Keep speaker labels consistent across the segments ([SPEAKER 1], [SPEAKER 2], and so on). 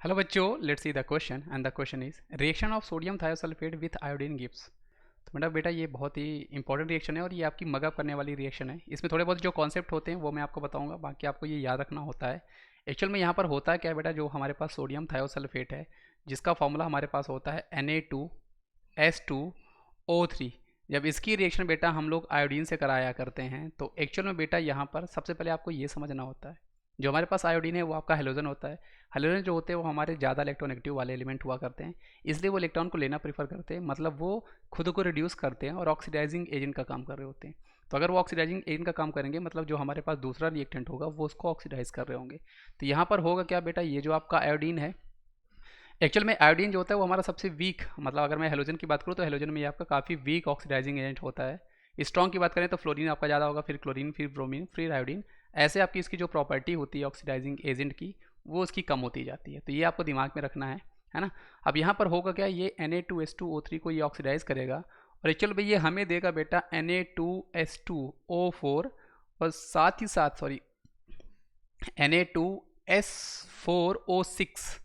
[SPEAKER 1] Hello बच्चों, let's see the question and the question is reaction of sodium thiosulphate with iodine gives. तो बेटा ये बहुत ही important reaction है और ये आपकी मगअप करने वाली रिएक्शन है। इसमें थोड़े बहुत जो कॉन्सेप्ट होते हैं वो मैं आपको बताऊंगा, बाकी आपको ये याद रखना होता है। एक्चुअल में यहाँ पर होता है क्या है बेटा, जो हमारे पास सोडियम थायोसल्फेट है जिसका फॉर्मूला हमारे पास होता है Na2S2O3। जब इसकी रिएक्शन बेटा हम लोग आयोडीन से कराया करते हैं तो एक्चुअल में बेटा यहाँ पर सबसे पहले आपको ये समझना होता है, जो हमारे पास आयोडीन है वो आपका हेलोजन होता है। हेलोजन जो होते हैं वो हमारे ज़्यादा इलेक्ट्रोनेगेटिव वाले एलिमेंट हुआ करते हैं, इसलिए वो इलेक्ट्रॉन को लेना प्रीफर करते हैं, मतलब वो खुद को रिड्यूस करते हैं और ऑक्सीडाइजिंग एजेंट का काम कर रहे होते हैं। तो अगर वो ऑक्सीडाइजिंग एजेंट का काम करेंगे मतलब जो हमारे पास दूसरा रिएक्टेंट होगा वो उसको ऑक्सीडाइज कर रहे होंगे। तो यहाँ पर होगा क्या बेटा, ये जो आपका आयोडीन है, एक्चुअल में आयोडीन जो होता है वो हमारा सबसे वीक, मतलब अगर मैं हेलोजन की बात करूँ तो हेलोजन में ये आपका काफ़ी वीक ऑक्सीडाइजिंग एजेंट होता है। स्ट्रॉन्ग की बात करें तो फ्लोरीन आपका ज़्यादा होगा, फिर क्लोरीन, फिर ब्रोमीन, फिर आयोडीन। ऐसे आपकी इसकी जो प्रॉपर्टी होती है ऑक्सीडाइजिंग एजेंट की वो उसकी कम होती जाती है, तो ये आपको दिमाग में रखना है ना। अब यहाँ पर होगा क्या, ये Na2S2O3 को ये ऑक्सीडाइज करेगा और एक्चुअल में ये हमें देगा बेटा Na2S2O4 और साथ ही साथ Na2S4O6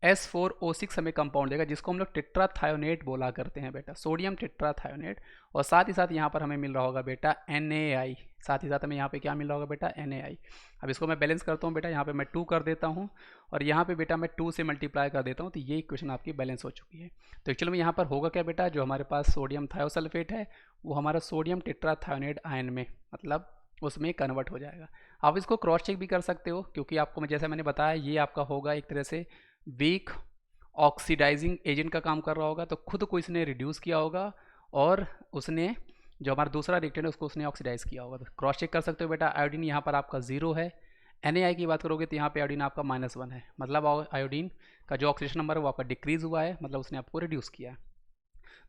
[SPEAKER 1] S4O6 हमें कंपाउंड देगा जिसको हम लोग टेट्राथायोनेट बोला करते हैं बेटा, सोडियम टेट्राथायोनेट। और साथ ही साथ यहाँ पर हमें मिल रहा होगा बेटा Na, साथ ही साथ हमें यहाँ पे क्या मिल रहा होगा बेटा, Na। अब इसको मैं बैलेंस करता हूँ बेटा, यहाँ पे मैं 2 कर देता हूँ और यहाँ पे बेटा मैं 2 से मल्टीप्लाई कर देता हूँ, तो ये इक्वेशन आपकी बैलेंस हो चुकी है। तो एक्चुअली में यहाँ पर होगा क्या बेटा, जो हमारे पास सोडियम थायोसल्फेट है वो हमारा सोडियम टेट्राथायोनेट आयन में, मतलब उसमें कन्वर्ट हो जाएगा। आप इसको क्रॉस चेक भी कर सकते हो, क्योंकि आपको जैसा मैंने बताया ये आपका होगा एक तरह से वीक ऑक्सीडाइजिंग एजेंट का काम कर रहा होगा, तो खुद को इसने रिड्यूस किया होगा और उसने जो हमारा दूसरा रिएक्टेंट है उसको उसने ऑक्सीडाइज किया होगा। तो क्रॉस चेक कर सकते हो बेटा, आयोडीन यहाँ पर आपका 0 है। Na की बात करोगे तो यहाँ पे आयोडीन आपका -1 है, मतलब आयोडीन का जो ऑक्सीडेशन नंबर है वो आपका डिक्रीज हुआ है, मतलब उसने आपको रिड्यूस किया है।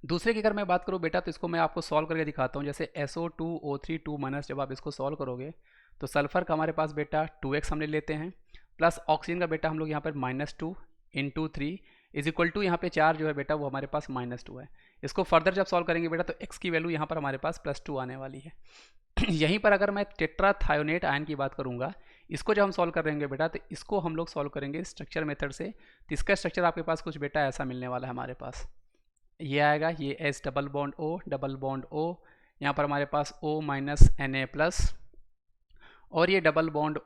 [SPEAKER 1] दूसरे की अगर मैं बात करूँ बेटा तो इसको मैं आपको सॉल्व करके दिखाता हूँ। जैसे SO2O3 2- जब आप इसको सॉल्व करोगे तो सल्फर का हमारे पास बेटा 2x हम ले लेते हैं, प्लस ऑक्सीजन का बेटा हम लोग यहाँ पर -2 इंटू 3 इज इक्वल टू यहाँ पे 4 जो है बेटा वो हमारे पास -2 है। इसको फर्दर जब सॉल्व करेंगे बेटा तो x की वैल्यू यहाँ पर हमारे पास +2 आने वाली है। यहीं पर अगर मैं टेट्राथायोनेट आयन की बात करूँगा, इसको जब हम सॉल्व करेंगे बेटा तो इसको हम लोग सॉल्व करेंगे स्ट्रक्चर मेथड से। तो इसका स्ट्रक्चर आपके पास कुछ बेटा ऐसा मिलने वाला है हमारे पास, ये आएगा, ये S डबल बॉन्ड O, यहाँ पर हमारे पास O Na+, और ये डबल बॉन्ड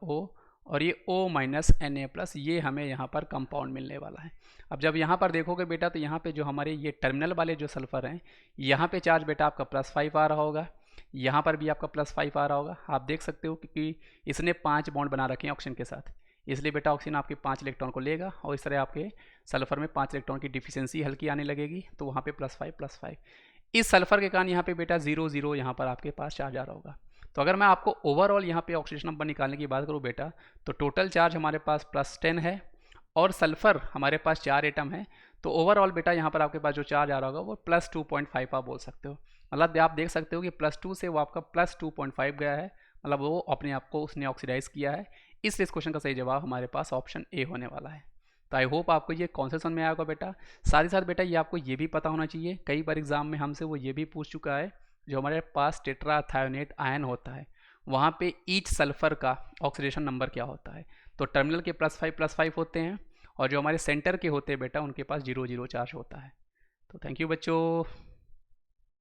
[SPEAKER 1] O और ये O Na+, ये हमें यहाँ पर कंपाउंड मिलने वाला है। अब जब यहाँ पर देखोगे बेटा तो यहाँ पे जो हमारे ये टर्मिनल वाले जो सल्फर हैं, यहाँ पे चार्ज बेटा आपका +5 आ रहा होगा, यहाँ पर भी आपका +5 आ रहा होगा। आप देख सकते हो क्योंकि इसने 5 बॉन्ड बना रखे हैं ऑक्सीजन के साथ, इसलिए बेटा ऑक्सीजन आपके 5 इलेक्ट्रॉन को लेगा और इस तरह आपके सल्फर में 5 इलेक्ट्रॉन की डिफिशियंसी हल्की आने लगेगी, तो वहाँ पे +5 इस सल्फर के कारण यहाँ पे बेटा 0 यहाँ पर आपके पास चार्ज आ रहा होगा। तो अगर मैं आपको ओवरऑल यहाँ पे ऑक्सीडेशन नंबर निकालने की बात करूँ बेटा तो टोटल चार्ज हमारे पास +10 है और सल्फर हमारे पास 4 एटम है, तो ओवरऑल बेटा यहाँ पर आपके पास जो चार्ज आ रहा होगा वो +2.5 आप बोल सकते हो। मतलब आप देख सकते हो कि +2 से वो आपका +2.5 गया है, मतलब वो अपने आप को उसने ऑक्सीडाइज किया है। इसलिए इस क्वेश्चन का सही जवाब हमारे पास ऑप्शन ए होने वाला है। तो आई होप आपको ये कॉन्सेप्ट समझ में आया होगा बेटा। साथ ही साथ बेटा ये आपको ये भी पता होना चाहिए, कई बार एग्जाम में हमसे वो ये भी पूछ चुका है, जो हमारे पास टेट्राथायोनेट आयन होता है वहाँ पे ईच सल्फर का ऑक्सीडेशन नंबर क्या होता है। तो टर्मिनल के +5 होते हैं और जो हमारे सेंटर के होते हैं बेटा उनके पास 0 चार्ज होता है। तो थैंक यू बच्चों।